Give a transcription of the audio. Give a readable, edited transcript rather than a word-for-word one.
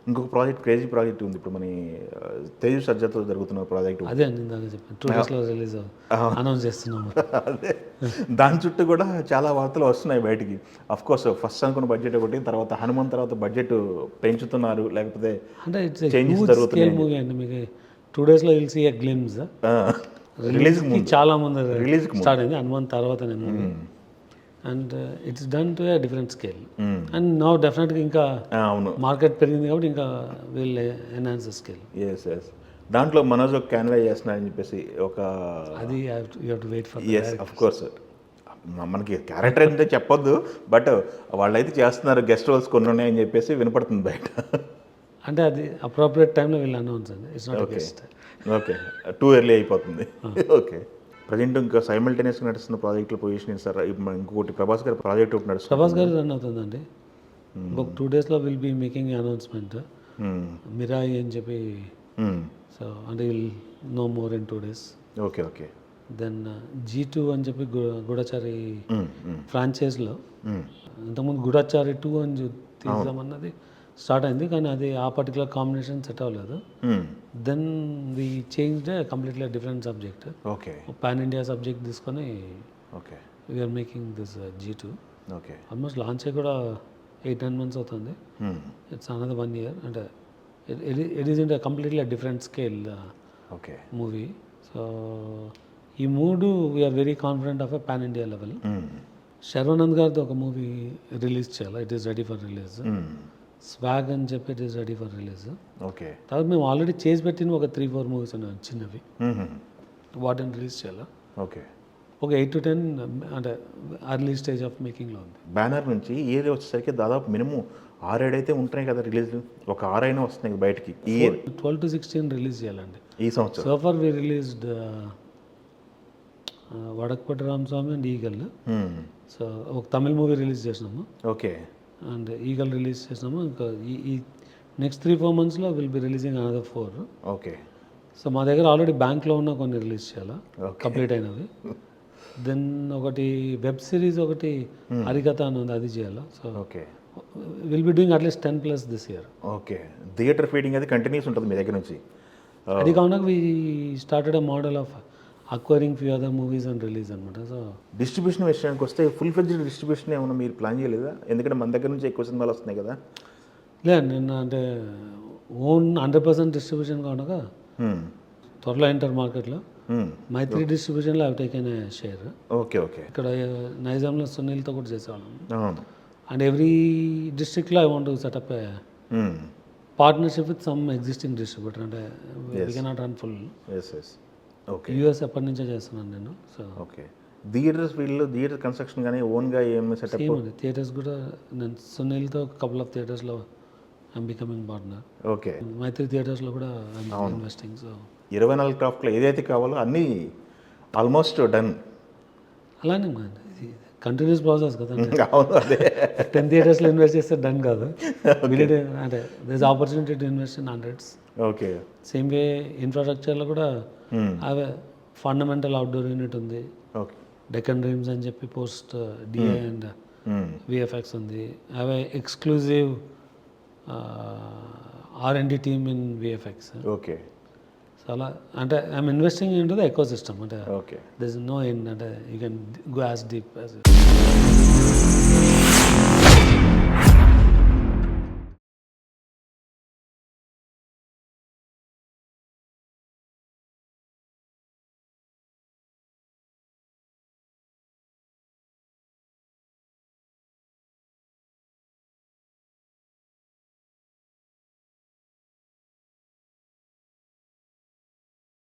ఇంకొక project, crazy project ఉంది ఇప్పుడు మన తేజు సజ్జాతో జరుగుతున్న ప్రాజెక్ట్. అదే అండి ఇందాక చెప్పాను 2 డేస్లో రిలీజ్ అనౌన్స్ చేస్తున్నాము. అదే దాని చుట్టూ కూడా చాలా వార్తలు వస్తున్నాయి బయటికి. అఫ్ కోర్స్ ఫస్ట్ అనుకున్న బడ్జెట్ ఒకటి, తర్వాత హనుమాన్ తర్వాత బడ్జెట్ పెంచుతున్నారు, లేకపోతే అంటే ఇట్స్ చేంజెస్ హ్యూజ్ జరుగుతున్నాయి. స్కేల్ మూవీ అండి. మీకు 2 డేస్లో విల్ సీ ఎ గ్లిమ్స్. రిలీజ్కి చాలా ముందు రిలీజ్కి స్టార్ట్ అయింది హనుమాన్ తర్వాతనే movie. And it's done to a different scale. And now డెఫినెట్గా ఇంకా అవును, మార్కెట్ పెరిగింది కాబట్టి ఇంకా will enhance the scale. Yes yes. దాంట్లో మనోజ్ ఒక క్యాన్వే చేస్తున్నారని చెప్పేసి ఒక అది you have to wait for. Yes of course. మనకి క్యారెక్టర్ అంటే చెప్పొద్దు, బట్ వాళ్ళైతే చేస్తున్నారు, గెస్ట్ రోల్స్ కొన్ని ఉన్నాయని చెప్పేసి వినపడుతుంది బయట. అంటే అది అప్రోప్రియేట్ టైంలో వీళ్ళు అనౌన్స్ అండి. It's not guest. Okay, too early అయిపోతుంది. ఓకే, ప్రజెంట్ ఇంకా సైమల్టేనియస్గా నడుస్తున్న ప్రాజెక్టుల పొజిషన్ సార్. ఇంకొకటి ప్రభాస్ గారి ప్రాజెక్ట్ ఒకటి నడుస్తుంది. ప్రభాస్ గారు రన్ అవుతుందండి. ఒక 2 డేస్లో will be making announcement Mirai అని చెప్పి. సో అంటే will know more in 2 days. Okay okay. Then G2 అని చెప్పి గూఢచారి ఫ్రాంచైజ్లో ఇంతకుముందు గూఢచారి 2 అని తీద్దామన్నది స్టార్ట్ అయింది, కానీ అది ఆ పర్టికులర్ కాంబినేషన్ సెట్ అవ్వలేదు. Then we changed completely different subject. Okay, pan India subject తీసుకొని okay we are making this G2. Okay. Almost launch అయ్యి కూడా 8-9 months అవుతుంది. It's another 1 year. అంటే it is in completely different scale okay movie. So ఈ మూడు we are very confident of a pan India level. Sharwanand గారిది ఒక movie release చేయాలి, it is ready for release. Swag అని చెప్పి it is ready for release. Okay. తర్వాత మేము already చేసి పెట్టిన ఒక 3-4 మూవీస్ ఉన్నాయి చిన్నవి, వాటిని రిలీజ్ చేయాలి. ఓకే. ఒక 8 to 10 అంటే అర్లీ స్టేజ్ ఆఫ్ మేకింగ్లో ఉంది. బ్యానర్ నుంచి ఏది వచ్చేసరికి దాదాపు మినిమం 6-7 అయితే ఉంటున్నాయి కదా రిలీజ్. ఒక 6 అయినా వస్తున్నాయి బయటికి ఈ 12 to 16 రిలీజ్ చేయాలండి ఈ సంవత్సరం. So far we released Vadakkupatti Ramasamy and Eagle. So ఒక తమిళ్ మూవీ రిలీజ్ చేసినాము. ఓకే. అండ్ ఈగల్ రిలీజ్ చేసినాము. ఇంకా ఈ నెక్స్ట్ 3-4 monthsలో will be releasing another 4. Okay. So మా దగ్గర ఆల్రెడీ బ్యాంక్లో ఉన్న కొన్ని రిలీజ్ చేయాలా, కంప్లీట్ అయినవి. దెన్ ఒకటి వెబ్ సిరీస్ ఒకటి హరికథ అని ఉంది, అది చేయాలా. So okay, will be doing at least 10+ this year. Okay. Theatre feeding అది కంటిన్యూస్ ఉంటుంది మీ దగ్గర నుంచి. అది కాకుండా we started a model of acquiring few other movies and release అనమాట. సో డిస్ట్రిబ్యూషన్ విషయానికి వస్తే ఫుల్ ఫ్లెడ్జ్డ్ డిస్ట్రిబ్యూషన్ ఏమన్నా మీరు ప్లాన్ చేయలేదా? ఎందుకంటే మన దగ్గర నుంచి ఎక్కువ సినిమాలు వస్తున్నాయి కదా. లేదు, నిన్న అంటే ఓన్ 100% డిస్ట్రిబ్యూషన్ కాకుండా త్వరలో ఎంటర్ మార్కెట్లో మైత్రి డిస్ట్రిబ్యూషన్లో అవి టేకెన్ షేర్. Okay okay. ఇక్కడ నైజాంలో సునీల్తో కూడా చేసేవాళ్ళం. అవును. అండ్ ఎవ్రీ డిస్ట్రిక్ట్లో I want to set up a partnership with some existing distributor. అంటే we cannot run full. Yes yes. Okay. US ఎప్పటి నుంచో చేస్తున్నాను నేను. So okay. థియేటర్స్ వీళ్ళు థియేటర్ కన్స్ట్రక్షన్ కానీ ఓన్గా ఏమి సెటప్? సేమ్ అండి. థియేటర్స్ కూడా నేను సునీల్తో కపుల్ ఆఫ్ థియేటర్స్లో I'm becoming partner. Okay. Mythri థియేటర్స్లో కూడా ఐఎమ్ ఇన్వెస్టింగ్. సో 24 క్రాఫ్ట్లో ఏదైతే కావాలో అన్నీ ఆల్మోస్ట్ డన్. అలానే ఇది కంటిన్యూస్ ప్రాసెస్ కదా. అవును, అదే 10 థియేటర్స్లో ఇన్వెస్ట్ చేస్తే డన్ కాదు. అంటే this opportunity to invest in hundreds. Okay. Same way ఇన్ఫ్రాస్ట్రక్చర్లో కూడా అవే ఫండమెంటల్ అవుట్డోర్ యూనిట్ ఉంది. ఓకే. డెక్కన్ డ్రీమ్స్ అని చెప్పి పోస్ట్ డిఐ అండ్ విఎఫ్ఎక్స్ ఉంది. అవే exclusive R&D team in VFX. Okay. So అలా అంటే I'm investing into the ecosystem. అంటే ఓకే. This no end. అంటే you can go as deep as